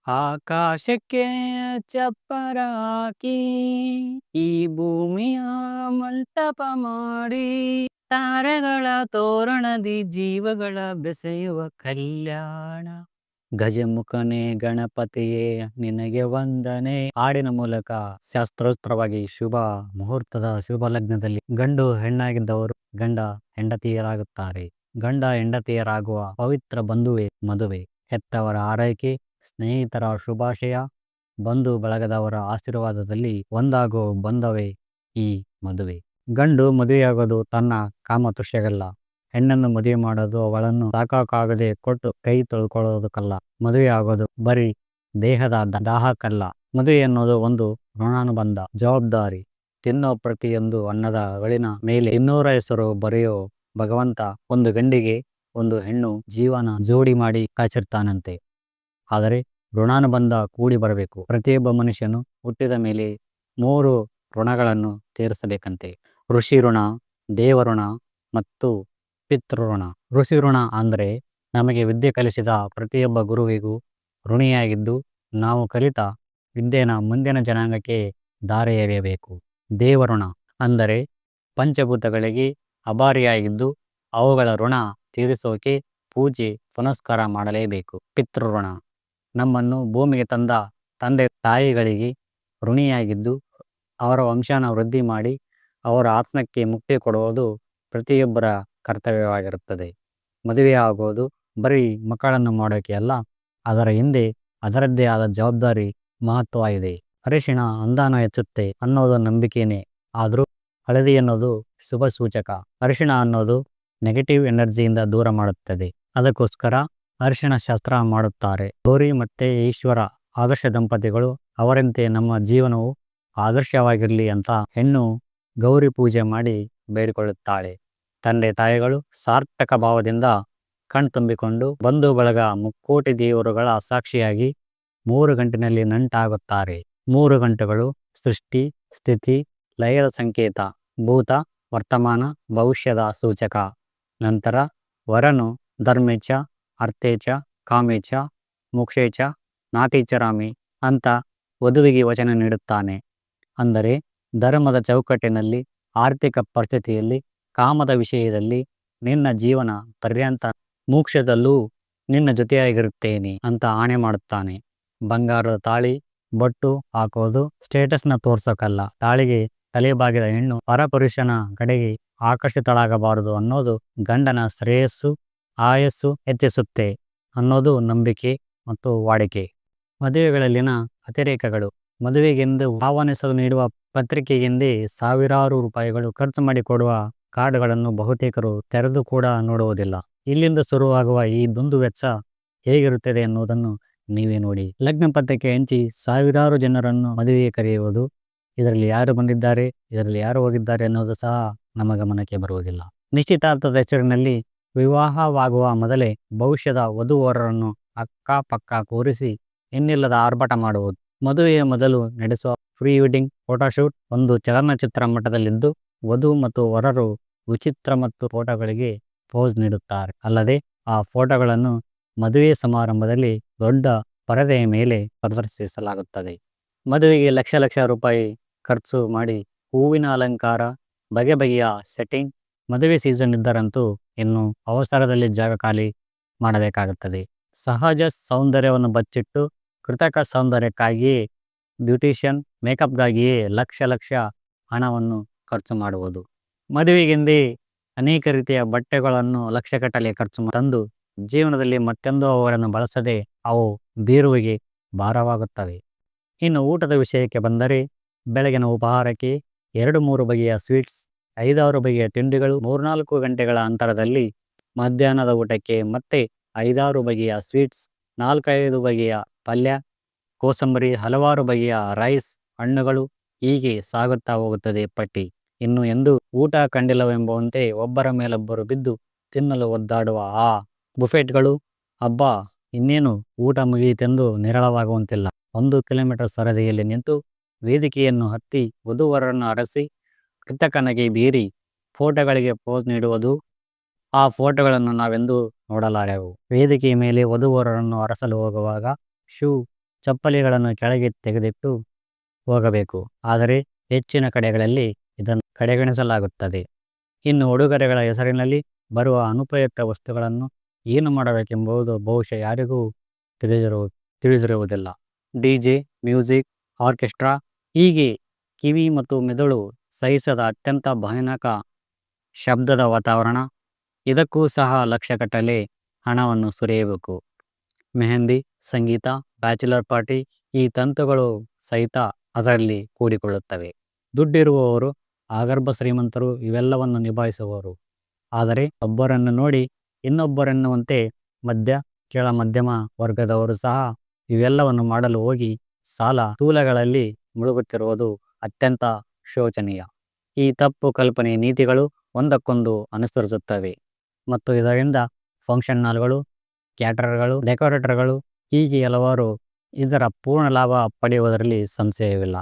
ಆಕಾಶಕ್ಕೆ ಚಪ್ಪರ ಹಾಕಿ ಈ ಭೂಮಿಯ ಮಂಟಪ ಮಾಡಿ ತಾರೆಗಳ ತೋರಣದಿ ಜೀವಗಳ ಬೆಸೆಯುವ ಕಲ್ಯಾಣ. ಗಜಮುಖನೇ ಗಣಪತಿಯೇ ನಿನಗೆ ವಂದನೆ. ಹಾಡಿನ ಮೂಲಕ ಶಾಸ್ತ್ರೋಕ್ತವಾಗಿ ಶುಭ ಮುಹೂರ್ತದ ಶುಭ ಲಗ್ನದಲ್ಲಿ ಗಂಡು ಹೆಣ್ಣಾಗಿದ್ದವರು ಗಂಡ ಹೆಂಡತಿಯರಾಗುತ್ತಾರೆ. ಗಂಡ ಹೆಂಡತಿಯರಾಗುವ ಪವಿತ್ರ ಬಂಧುವೆ ಮದುವೆ. ಹೆತ್ತವರ ಆರೈಕೆ, ಸ್ನೇಹಿತರ ಶುಭಾಶಯ, ಬಂಧು ಬಳಗದವರ ಆಶೀರ್ವಾದದಲ್ಲಿ ಒಂದಾಗೋ ಬಂಧವೇ ಈ ಮದುವೆ. ಗಂಡು ಮದುವೆಯಾಗೋದು ತನ್ನ ಕಾಮತೃಷ್ಯಗಲ್ಲ. ಹೆಣ್ಣನ್ನು ಮದುವೆ ಮಾಡೋದು ಅವಳನ್ನು ಸಾಕಾಗದೆ ಕೊಟ್ಟು ಕೈ ತೊಳ್ಕೊಳ್ಳೋದಕ್ಕಲ್ಲ. ಮದುವೆ ಆಗೋದು ಬರೀ ದೇಹದ ದಾಹಕ್ಕಲ್ಲ. ಮದುವೆ ಅನ್ನೋದು ಒಂದು ಋಣಾನುಬಂಧ, ಜವಾಬ್ದಾರಿ. ತಿನ್ನೋ ಪ್ರತಿಯೊಂದು ಅನ್ನದ ಗಳಿನ ಮೇಲೆ ಇನ್ನೂರ ಹೆಸರು ಬರೆಯೋ ಭಗವಂತ ಒಂದು ಗಂಡಿಗೆ ಒಂದು ಹೆಣ್ಣು ಜೀವನ ಜೋಡಿ ಮಾಡಿ ಕಾಚಿರ್ತಾನಂತೆ. ಆದರೆ ಋಣಾನುಬಂಧ ಕೂಡಿ ಬರಬೇಕು. ಪ್ರತಿಯೊಬ್ಬ ಮನುಷ್ಯನು ಹುಟ್ಟಿದ ಮೇಲೆ 3 ಋಣಗಳನ್ನು ತೀರಿಸಬೇಕಂತೆ. ಋಷಿ ಋಣ, ದೇವಋಣ ಮತ್ತು ಪಿತೃಋಣ. ಋಷಿ ಋಣ ಅಂದರೆ ನಮಗೆ ವಿದ್ಯೆ ಕಲಿಸಿದ ಪ್ರತಿಯೊಬ್ಬ ಗುರುವಿಗೂ ಋಣಿಯಾಗಿದ್ದು ನಾವು ಕಲಿತ ವಿದ್ಯೆನ ಮುಂದಿನ ಜನಾಂಗಕ್ಕೆ ದಾರಿ ಎರೆಯಬೇಕು. ದೇವಋಣ ಅಂದರೆ ಪಂಚಭೂತಗಳಿಗೆ ಆಭಾರಿಯಾಗಿದ್ದು ಅವುಗಳ ಋಣ ತೀರಿಸೋಕೆ ಪೂಜೆ ಪುನಸ್ಕಾರ ಮಾಡಲೇಬೇಕು. ಪಿತೃಋಣ ನಮ್ಮನ್ನು ಭೂಮಿಗೆ ತಂದ ತಂದೆ ತಾಯಿಗಳಿಗೆ ಋಣಿಯಾಗಿದ್ದು ಅವರ ವಂಶನ ವೃದ್ಧಿ ಮಾಡಿ ಅವರ ಆತ್ಮಕ್ಕೆ ಮುಕ್ತಿ ಕೊಡುವುದು ಪ್ರತಿಯೊಬ್ಬರ ಕರ್ತವ್ಯವಾಗಿರುತ್ತದೆ. ಮದುವೆ ಆಗೋದು ಬರೀ ಮಕ್ಕಳನ್ನು ಮಾಡೋಕೆ ಅಲ್ಲ, ಅದರ ಹಿಂದೆ ಅದರದ್ದೇ ಆದ ಜವಾಬ್ದಾರಿ, ಮಹತ್ವ ಇದೆ. ಅರಿಶಿಣ ಅಂದಾನ ಹೆಚ್ಚುತ್ತೆ ಅನ್ನೋದು ನಂಬಿಕೆನೇ. ಆದರೂ ಹಳದಿ ಅನ್ನೋದು ಶುಭ ಸೂಚಕ. ಅರಿಶಿಣ ಅನ್ನೋದು ನೆಗೆಟಿವ್ ಎನರ್ಜಿಯಿಂದ ದೂರ ಮಾಡುತ್ತದೆ. ಅದಕ್ಕೋಸ್ಕರ ಅರಿಶಿಣ ಶಾಸ್ತ್ರ ಮಾಡುತ್ತಾರೆ. ಗೌರಿ ಮತ್ತೆ ಈಶ್ವರ ಆದರ್ಶ ದಂಪತಿಗಳು, ಅವರಂತೆ ನಮ್ಮ ಜೀವನವು ಆದರ್ಶವಾಗಿರಲಿ ಅಂತ ಹೆಣ್ಣು ಗೌರಿ ಪೂಜೆ ಮಾಡಿ ಬೇಡಿಕೊಳ್ಳುತ್ತಾಳೆ. ತಂದೆ ತಾಯಿಗಳು ಸಾರ್ಥಕ ಭಾವದಿಂದ ಕಣ್ತುಂಬಿಕೊಂಡು ಬಂಧು ಬಳಗ ಮುಕ್ಕೋಟಿ ದೇವರುಗಳ ಸಾಕ್ಷಿಯಾಗಿ 3 ಗಂಟಿನಲ್ಲಿ ನಂಟಾಗುತ್ತಾರೆ. 3 ಗಂಟುಗಳು ಸೃಷ್ಟಿ, ಸ್ಥಿತಿ, ಲಯದ ಸಂಕೇತ. ಭೂತ, ವರ್ತಮಾನ, ಭವಿಷ್ಯದ ಸೂಚಕ. ನಂತರ ವರನು ಧರ್ಮೇಚ, ಅರ್ಥೇಚ, ಕಾಮೇಚ, ಮೋಕ್ಷೇಚ, ನಾತಿಚರಾಮಿ ಅಂತ ವಧುವಿಗೆ ವಚನ ನೀಡುತ್ತಾನೆ. ಅಂದರೆ ಧರ್ಮದ ಚೌಕಟ್ಟಿನಲ್ಲಿ, ಆರ್ಥಿಕ ಪರಿಸ್ಥಿತಿಯಲ್ಲಿ, ಕಾಮದ ವಿಷಯದಲ್ಲಿ ನಿನ್ನ ಜೀವನ ಪರ್ಯಂತ, ಮೋಕ್ಷದಲ್ಲೂ ನಿನ್ನ ಜೊತೆಯಾಗಿರುತ್ತೇನೆ ಅಂತ ಆಣೆ ಮಾಡುತ್ತಾನೆ. ಬಂಗಾರದ ತಾಳಿ, ಬೊಟ್ಟು ಹಾಕೋದು ಸ್ಟೇಟಸ್ನ ತೋರ್ಸೋಕಲ್ಲ. ತಾಳಿಗೆ ತಲೆಬಾಗಿದ ಹೆಣ್ಣು ಪರಪುರುಷನ ಕಡೆಗೆ ಆಕರ್ಷಿತಳಾಗಬಾರದು ಅನ್ನೋದು ಗಂಡನ ಶ್ರೇಯಸ್ಸು, ಆಯಸ್ಸು ಹೆಚ್ಚಿಸುತ್ತೆ ಅನ್ನೋದು ನಂಬಿಕೆ ಮತ್ತು ವಾಡಿಕೆ. ಮದುವೆಗಳಲ್ಲಿನ ಅತಿರೇಕಗಳು. ಮದುವೆಗೆಂದು ಆಹ್ವಾನಿಸಲು ನೀಡುವ ಪತ್ರಿಕೆಗೆಂದೇ ಸಾವಿರಾರು ರೂಪಾಯಿಗಳು ಖರ್ಚು ಮಾಡಿ ಕೊಡುವ ಕಾರ್ಡ್ಗಳನ್ನು ಬಹುತೇಕರು ತೆರೆದು ಕೂಡ ನೋಡುವುದಿಲ್ಲ. ಇಲ್ಲಿಂದ ಶುರುವಾಗುವ ಈ ದುಂದು ವೆಚ್ಚ ಹೇಗಿರುತ್ತದೆ ಎನ್ನುವುದನ್ನು ನೀವೇ ನೋಡಿ. ಲಗ್ನ ಪತ್ರಿಕೆ ಹಂಚಿ ಸಾವಿರಾರು ಜನರನ್ನು ಮದುವೆಗೆ ಕರೆಯುವುದು, ಇದರಲ್ಲಿ ಯಾರು ಬಂದಿದ್ದಾರೆ, ಇದರಲ್ಲಿ ಯಾರು ಹೋಗಿದ್ದಾರೆ ಅನ್ನೋದು ಸಹ ನಮ್ಮ ಗಮನಕ್ಕೆ ಬರುವುದಿಲ್ಲ. ನಿಶ್ಚಿತಾರ್ಥದ ಹೆಸರಿನಲ್ಲಿ ವಿವಾಹವಾಗುವ ಮೊದಲೇ ಭವಿಷ್ಯದ ವಧುವರರನ್ನು ಅಕ್ಕಪಕ್ಕ ಕೂರಿಸಿ ಇನ್ನಿಲ್ಲದ ಆರ್ಭಟ ಮಾಡುವುದು. ಮದುವೆಯ ಮೊದಲು ನಡೆಸುವ ಪ್ರೀ ವೆಡ್ಡಿಂಗ್ ಫೋಟೋಶೂಟ್ ಒಂದು ಚಲನಚಿತ್ರ ಮಟ್ಟದಲ್ಲಿದ್ದು ವಧು ಮತ್ತು ವರರು ವಿಚಿತ್ರ ಮತ್ತು ಫೋಟೋಗಳಿಗೆ ಪೋಸ್ ನೀಡುತ್ತಾರೆ. ಅಲ್ಲದೆ ಆ ಫೋಟೋಗಳನ್ನು ಮದುವೆ ಸಮಾರಂಭದಲ್ಲಿ ದೊಡ್ಡ ಪರದೆಯ ಮೇಲೆ ಪ್ರದರ್ಶಿಸಲಾಗುತ್ತದೆ. ಮದುವೆಗೆ ಲಕ್ಷ ಲಕ್ಷ ರೂಪಾಯಿ ಖರ್ಚು ಮಾಡಿ ಹೂವಿನ ಅಲಂಕಾರ, ಬಗೆ ಬಗೆಯ ಸೆಟ್ಟಿಂಗ್. ಮದುವೆ ಸೀಸನ್ ಇದ್ದರಂತೂ ಇನ್ನು ಅವಸರದಲ್ಲಿ ಜಾಗ ಖಾಲಿ ಮಾಡಬೇಕಾಗುತ್ತದೆ. ಸಹಜ ಸೌಂದರ್ಯವನ್ನು ಬಚ್ಚಿಟ್ಟು ಕೃತಕ ಸೌಂದರ್ಯಕ್ಕಾಗಿಯೇ, ಬ್ಯೂಟಿಷಿಯನ್ ಮೇಕಪ್ಗಾಗಿಯೇ ಲಕ್ಷ ಲಕ್ಷ ಹಣವನ್ನು ಖರ್ಚು ಮಾಡುವುದು. ಮದುವೆಗೆಂದೇ ಅನೇಕ ರೀತಿಯ ಬಟ್ಟೆಗಳನ್ನು ಲಕ್ಷಗಟ್ಟಲೆ ಖರ್ಚು ತಂದು ಜೀವನದಲ್ಲಿ ಮತ್ತೆಂದೂ ಅವುಗಳನ್ನು ಬಳಸದೆ ಅವು ಬೀರುವಿಗೆ ಭಾರವಾಗುತ್ತವೆ. ಇನ್ನು ಊಟದ ವಿಷಯಕ್ಕೆ ಬಂದರೆ ಬೆಳಗಿನ ಉಪಹಾರಕ್ಕೆ 2-3 ಬಗೆಯ ಸ್ವೀಟ್ಸ್, 5-6 ಬಗೆಯ ತಿಂಡಿಗಳು. 3-4 ಗಂಟೆಗಳ ಅಂತರದಲ್ಲಿ ಮಧ್ಯಾಹ್ನದ ಊಟಕ್ಕೆ ಮತ್ತೆ 5-6 ಬಗೆಯ ಸ್ವೀಟ್ಸ್, 4-5 ಬಗೆಯ ಪಲ್ಯ, ಕೋಸಂಬರಿ, ಹಲವಾರು ಬಗೆಯ ರೈಸ್, ಹಣ್ಣುಗಳು. ಹೀಗೆ ಸಾಗುತ್ತಾ ಹೋಗುತ್ತದೆ ಪಟ್ಟಿ. ಇನ್ನು ಎಂದು ಊಟ ಕಂಡಿಲ್ಲವೆಂಬುವಂತೆ ಒಬ್ಬರ ಮೇಲೊಬ್ಬರು ಬಿದ್ದು ತಿನ್ನಲು ಒದ್ದಾಡುವ ಆ ಬುಫೆಟ್ಗಳು. ಹಬ್ಬ ಇನ್ನೇನು ಊಟ ಮುಗಿಯಿತೆಂದು ನಿರಾಳವಾಗುವಂತಿಲ್ಲ. 1 ಕಿಲೋಮೀಟರ್ ಸರದಿಯಲ್ಲಿ ನಿಂತು ವೇದಿಕೆಯನ್ನು ಹತ್ತಿ ವಧುವರರನ್ನು ಅರಸಿ ಕೃತಕನಗೆ ಬೀರಿ ಫೋಟೋಗಳಿಗೆ ಪೋಸ್ ನೀಡುವುದು. ಆ ಫೋಟೋಗಳನ್ನು ನಾವೆಂದೂ ನೋಡಲಾರೆವು. ವೇದಿಕೆಯ ಮೇಲೆ ವಧುವರರನ್ನು ಅರಸಲು ಹೋಗುವಾಗ ಶೂ, ಚಪ್ಪಲಿಗಳನ್ನು ಕೆಳಗೆ ತೆಗೆದಿಟ್ಟು ಹೋಗಬೇಕು. ಆದರೆ ಹೆಚ್ಚಿನ ಕಡೆಗಳಲ್ಲಿ ಇದನ್ನು ಕಡೆಗಣಿಸಲಾಗುತ್ತದೆ. ಇನ್ನು ಉಡುಗೊರೆಗಳ ಹೆಸರಿನಲ್ಲಿ ಬರುವ ಅನುಪಯುಕ್ತ ವಸ್ತುಗಳನ್ನು ಏನು ಮಾಡಬೇಕೆಂಬುದು ಬಹುಶಃ ಯಾರಿಗೂ ತಿಳಿದಿರುವುದಿಲ್ಲ. ಡಿಜೆ, ಮ್ಯೂಸಿಕ್, ಆರ್ಕೆಸ್ಟ್ರಾ ಹೀಗೆ ಕಿವಿ ಮತ್ತು ಮೆದುಳು ಸಹಿಸದ ಅತ್ಯಂತ ಭಯಾನಕ ಶಬ್ದದ ವಾತಾವರಣ. ಇದಕ್ಕೂ ಸಹ ಲಕ್ಷಗಟ್ಟಲೆ ಹಣವನ್ನು ಸುರಿಯಬೇಕು. ಮೆಹಂದಿ, ಸಂಗೀತ, ಬ್ಯಾಚುಲರ್ ಪಾರ್ಟಿ ಈ ತಂತುಗಳು ಸಹಿತ ಅದರಲ್ಲಿ ಕೂಡಿಕೊಳ್ಳುತ್ತವೆ. ದುಡ್ಡಿರುವವರು, ಆಗರ್ಭ ಶ್ರೀಮಂತರು ಇವೆಲ್ಲವನ್ನು ನಿಭಾಯಿಸುವವರು. ಆದರೆ ಒಬ್ಬರನ್ನು ನೋಡಿ ಇನ್ನೊಬ್ಬರೆನ್ನುವಂತೆ ಮಧ್ಯ ಕೆಳ ಮಧ್ಯಮ ವರ್ಗದವರು ಸಹ ಇವೆಲ್ಲವನ್ನು ಮಾಡಲು ಹೋಗಿ ಸಾಲ ಸೂಲಗಳಲ್ಲಿ ಮುಳುಗುತ್ತಿರುವುದು ಅತ್ಯಂತ ಶೋಚನೀಯ. ಈ ತಪ್ಪು ಕಲ್ಪನೆ ನೀತಿಗಳು ಒಂದಕ್ಕೊಂದು ಅನುಸರಿಸುತ್ತವೆ ಮತ್ತು ಇದರಿಂದ ಫಂಕ್ಷನ್ ಹಾಲ್ಗಳು, ಕ್ಯಾಟರರ್ಗಳು, ಡೆಕೋರೇಟರ್ಗಳು ಹೀಗೆ ಹಲವಾರು ಇದರ ಪೂರ್ಣ ಲಾಭ ಪಡೆಯುವುದರಲ್ಲಿ ಸಂಶಯವಿಲ್ಲ.